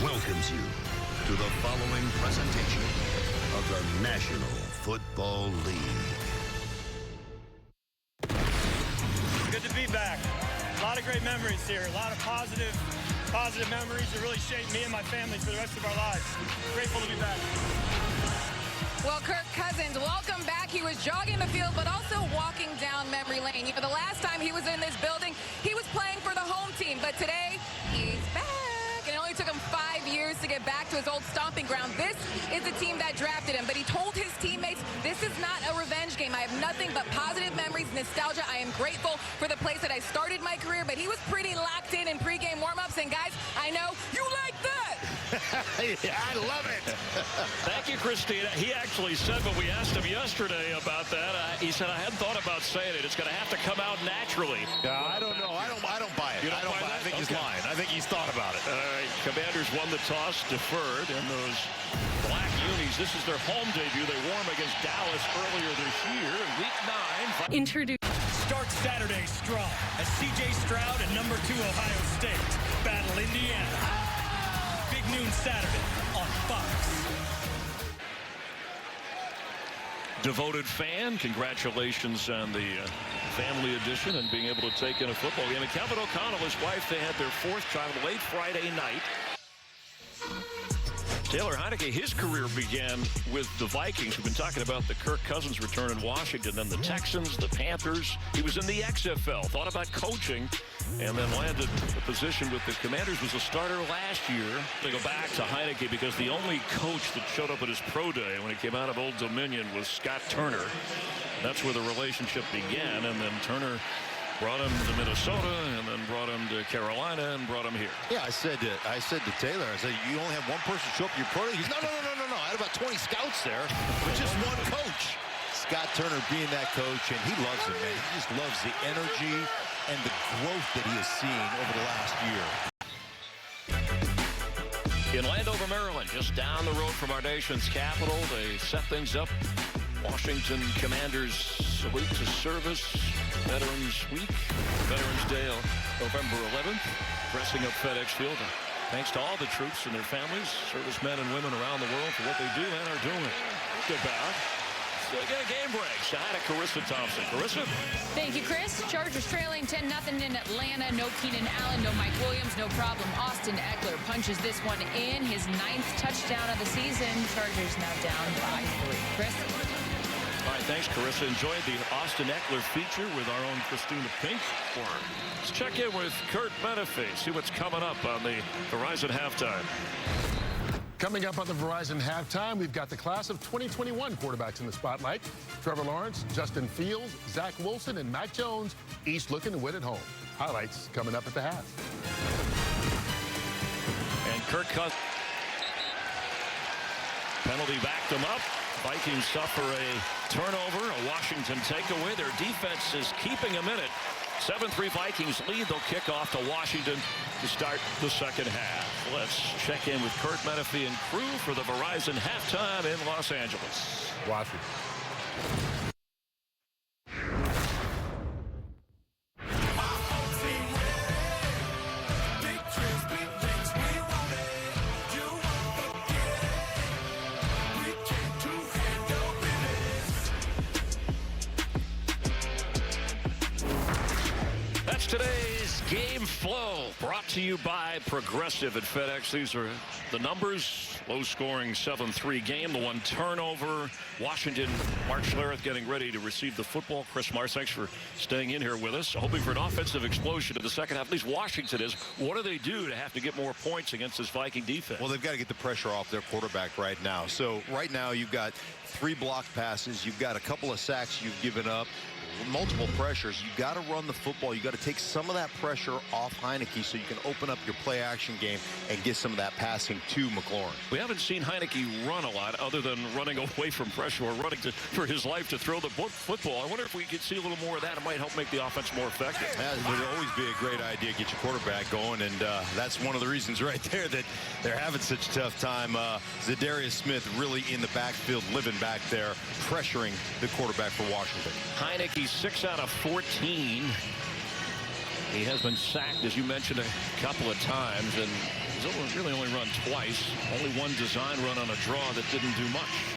welcomes you to the following presentation of the National Football League. Good to be back. A lot of great memories here. A lot of positive memories that really shaped me and my family for the rest of our lives. Grateful to be back. Well, Kirk Cousins, welcome back. He was jogging the field, but also walking down memory lane. You know, the last time he was in this building, he was playing for the home team, but today he's back. And it only took him 5 years to get back to his old stomping ground. This is the team that drafted him, but he told his teammates, this is not a revenge game. I have nothing but positive memories, nostalgia. I am grateful for the place that I started my career, but he was pretty locked in pregame warm-ups. And guys, I know you like that. Yeah, I love it. Thank you, Christina. He actually said when we asked him yesterday about that, he said, I hadn't thought about saying it. It's going to have to come out naturally. I don't know. I don't buy it. I don't buy it. I think he's lying. I think he's thought about it. All right. Commanders won the toss, deferred, and those black unis, this is their home debut. They wore them against Dallas earlier this year in Week 9. Introduce. Start Saturday strong as C.J. Stroud and number 2 Ohio State battle Indiana. Big noon Saturday on Fox. Devoted fan, congratulations on the family edition and being able to take in a football game. And Kevin O'Connell, his wife, they had their 4th child late Friday night. Taylor Heineke, his career began with the Vikings. We've been talking about the Kirk Cousins return in Washington, then the Texans, the Panthers. He was in the XFL, thought about coaching, and then landed a position with the Commanders, was a starter last year. They go back to Heineke because the only coach that showed up at his pro day when he came out of Old Dominion was Scott Turner. That's where the relationship began, and then Turner brought him to Minnesota, and then brought him to Carolina, and brought him here. Yeah, I said to Taylor, I said, you only have one person show up at your pro day? He's, no. I had about 20 scouts there, with just one coach. Scott Turner being that coach, and he loves it, man. He just loves the energy and the growth that he has seen over the last year. In Landover, Maryland, just down the road from our nation's capital, they set things up. Washington Commanders Salute to Service, Veterans Week, Veterans Day on November 11th, dressing up FedEx Field. Thanks to all the troops and their families, servicemen and women around the world for what they do and are doing. Good bout. Still get a game break. Say hi to Carissa Thompson. Carissa? Thank you, Chris. Chargers trailing 10-0 in Atlanta. No Keenan Allen, no Mike Williams, no problem. Austin Eckler punches this one in. His 9th touchdown of the season. Chargers now down by 3. Chris? All right, thanks, Carissa. Enjoyed the Austin Eckler feature with our own Christina Pink. Let's check in with Kurt Menefee, see what's coming up on the Verizon Halftime. Coming up on the Verizon Halftime, we've got the class of 2021 quarterbacks in the spotlight. Trevor Lawrence, Justin Fields, Zach Wilson, and Mac Jones, each looking to win at home. Highlights coming up at the half. And Kirk Cousins. Penalty backed them up. Vikings suffer a turnover, a Washington takeaway. Their defense is keeping them in it. 7-3 Vikings lead. They'll kick off to Washington to start the second half. Let's check in with Kurt Menefee and crew for the Verizon Halftime in Los Angeles. Washington. Today's Game Flow brought to you by Progressive at FedEx. These are the numbers. Low-scoring 7-3 game. The one turnover. Washington, Mark Schlereth getting ready to receive the football. Chris Mars, thanks for staying in here with us. Hoping for an offensive explosion in the second half. At least Washington is. What do they do to have to get more points against this Viking defense? Well, they've got to get the pressure off their quarterback right now. So right now you've got 3 blocked passes. You've got a couple of sacks you've given up. Multiple pressures. You got to run the football. You got to take some of that pressure off Heineke so you can open up your play action game and get some of that passing to McLaurin. We haven't seen Heineke run a lot other than running away from pressure or running for his life to throw the football. I wonder if we could see a little more of that. It might help make the offense more effective. That would always be a great idea, get your quarterback going, and that's one of the reasons right there that they're having such a tough time. Za'Darius Smith really in the backfield, living back there, pressuring the quarterback for Washington. Heineke 6 out of 14. He has been sacked, as you mentioned, a couple of times, and He's really only run twice. Only one design run on a draw that didn't do much.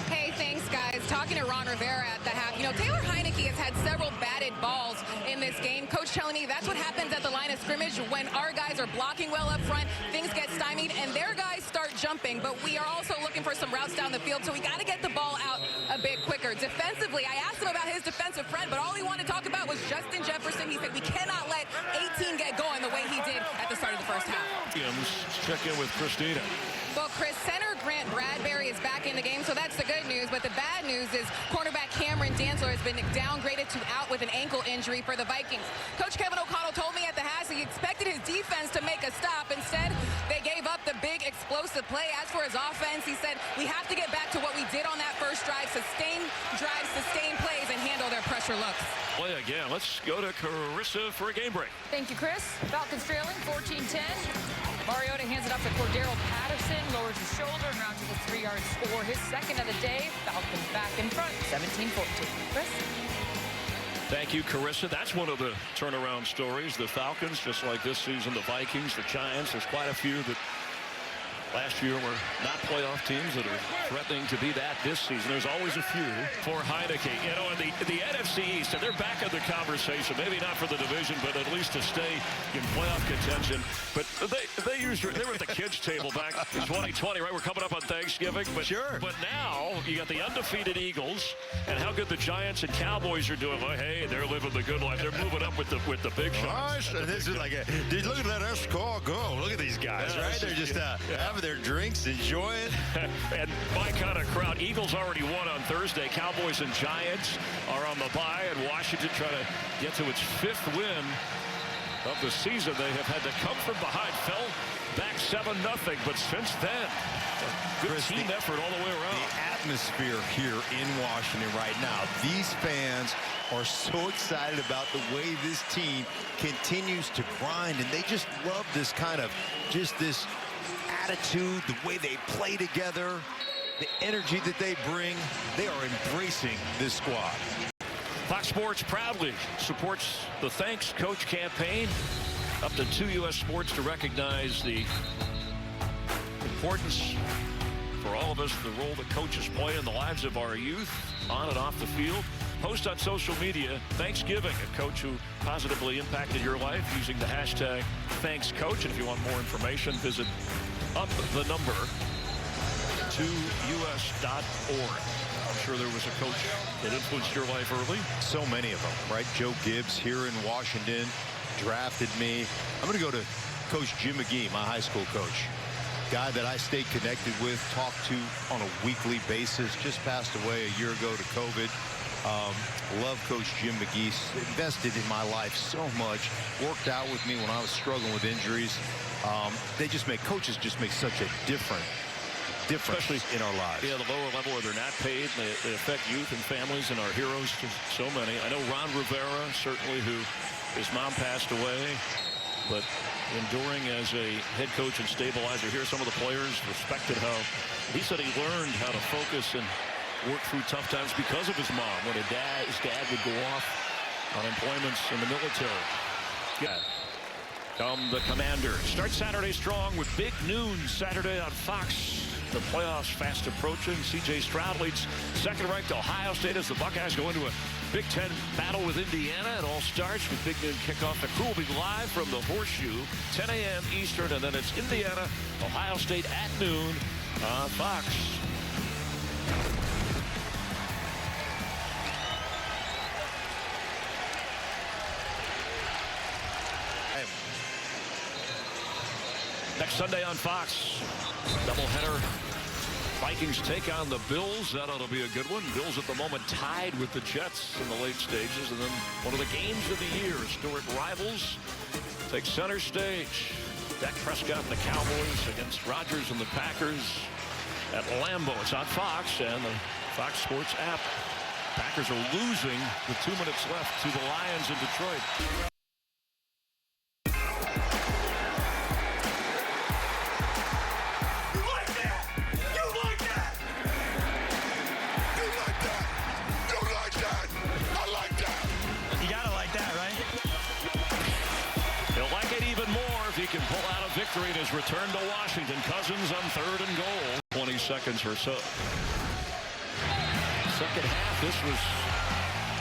Hey, thanks, guys. Talking to Ron Rivera at the half, Taylor Heineke has had several batted balls in this game. Coach telling me that's what happens at the line of scrimmage when our guys are blocking well up front. Things get stymied, and their guys start jumping. But we are also looking for some routes down the field, so we got to get the ball out a bit quicker. Defensively, I asked him about his defensive friend, but all he wanted to talk about was Justin Jefferson. He said we cannot let 18 get going the way he did at the start of the first half. Check in with Christina. Well, Chris, center Grant Bradbury is back in the game, so that's the good news. But the bad news is cornerback Cameron Dantzler has been downgraded to out with an ankle injury for the Vikings. Coach Kevin O'Connell told me at the half he expected his defense to make a stop. Instead, they gave up the big explosive play. As for his offense, he said, we have to get back to what we did on that first drive, sustain drives, sustain plays, and handle their pressure looks. Play again. Let's go to Carissa for a game break. Thank you, Chris. Falcons trailing 14-10. Mariota hands it off to Cordero Patterson, lowers his shoulder and rounds to the 3-yard score. His second of the day. Falcons back in front, 17-14. Chris? Thank you, Carissa. That's one of the turnaround stories. The Falcons, just like this season, the Vikings, the Giants. There's quite a few that last year were not playoff teams that are threatening to be that this season. There's always a few for Heineke. In the NFC East, and they're back in the conversation. Maybe not for the division, but at least to stay in playoff contention. But they were at the kids' table back in 2020, right? We're coming up on Thanksgiving. But, sure. But now you got the undefeated Eagles, and how good the Giants and Cowboys are doing. Well, hey, they're living the good life. They're moving up with the big shots. Gosh, this is like dude, look at that escargot. Look at these guys, Yeah, right? They're just having their drinks, enjoying. And my kind of crowd. Eagles already won on Thursday. Cowboys and Giants are on the bye, and Washington trying to get to its 5th win of the season. They have had to come from behind, fell back 7-0, but since then, a good team effort all the way around. The atmosphere here in Washington right now, these fans are so excited about the way this team continues to grind, and they just love this kind of this attitude, the way they play together, the energy that they bring. They are embracing this squad. Fox Sports proudly supports the Thanks Coach campaign. Up to 2 U.S. sports to recognize the importance for all of us, the role that coaches play in the lives of our youth, on and off the field. Post on social media, Thanksgiving, a coach who positively impacted your life using the hashtag ThanksCoach. And if you want more information, visit up2us.org. I'm sure there was a coach that influenced your life early. So many of them, right? Joe Gibbs here in Washington drafted me. I'm going to go to Coach Jim McGee, my high school coach. Guy that I stay connected with, talk to on a weekly basis. Just passed away a year ago to COVID. Love Coach Jim McGee. Invested in my life so much. Worked out with me when I was struggling with injuries. Coaches just make such a difference, especially in our lives. Yeah, the lower level where they're not paid. They affect youth and families and our heroes to so many. I know Ron Rivera, certainly, who his mom passed away, but enduring as a head coach and stabilizer. Here, some of the players respected how he said he learned how to focus and work through tough times because of his mom. When his dad would go off on employments in the military. Yeah. The Commanders start Saturday strong with big noon Saturday on Fox. The playoffs fast approaching. C.J. Stroud leads second-ranked Ohio State as the Buckeyes go into a Big Ten battle with Indiana. It all starts with big noon kickoff. The crew will be live from the Horseshoe, 10 a.m. Eastern, and then it's Indiana, Ohio State at noon on Fox. Next Sunday on Fox, doubleheader. Vikings take on the Bills. That ought to be a good one. Bills at the moment tied with the Jets in the late stages. And then one of the games of the year. Historic rivals take center stage. Dak Prescott and the Cowboys against Rodgers and the Packers at Lambeau. It's on Fox and the Fox Sports app. Packers are losing with 2 minutes left to the Lions in Detroit. he can pull out a victory in his return to Washington. Cousins on 3rd and goal. 20 seconds or so. Second half, this was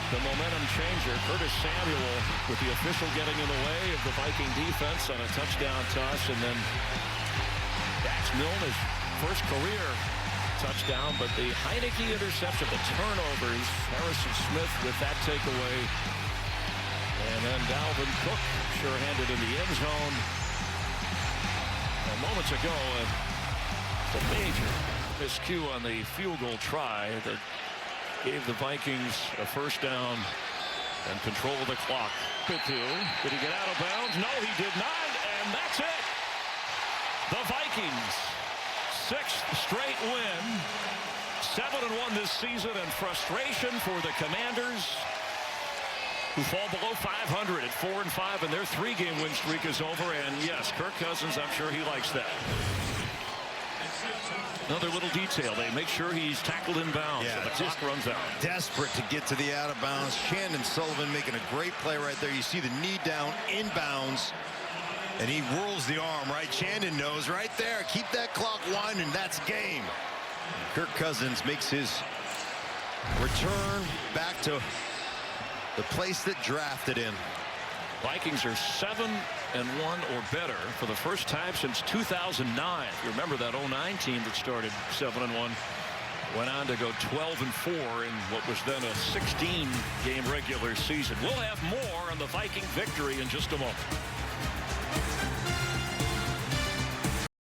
the momentum changer. Curtis Samuel with the official getting in the way of the Viking defense on a touchdown toss, and then Dax Milne, his first career touchdown, but the Heineke interception, the turnovers, Harrison Smith with that takeaway, and then Dalvin Cook sure-handed in the end zone. And moments ago, the major miscue on the field goal try that gave the Vikings a first down and control of the clock. Did he get out of bounds? No, he did not, and that's it. The Vikings, 6th straight win, 7-1 this season, and frustration for the Commanders, who fall below 500 at 4-5, and their 3-game win streak is over. And yes, Kirk Cousins, I'm sure he likes that. Another little detail, they make sure he's tackled in bounds, so the clock runs out. Desperate to get to the out of bounds. Shandon Sullivan making a great play right there. You see the knee down in bounds, and he whirls the arm, right? Shandon knows right there. Keep that clock winding. That's game. Kirk Cousins makes his return back to the place that drafted him. Vikings are 7-1 or better for the first time since 2009. You remember that 09 team that started 7-1 went on to go 12-4 in what was then a 16-game regular season. We'll have more on the Viking victory in just a moment.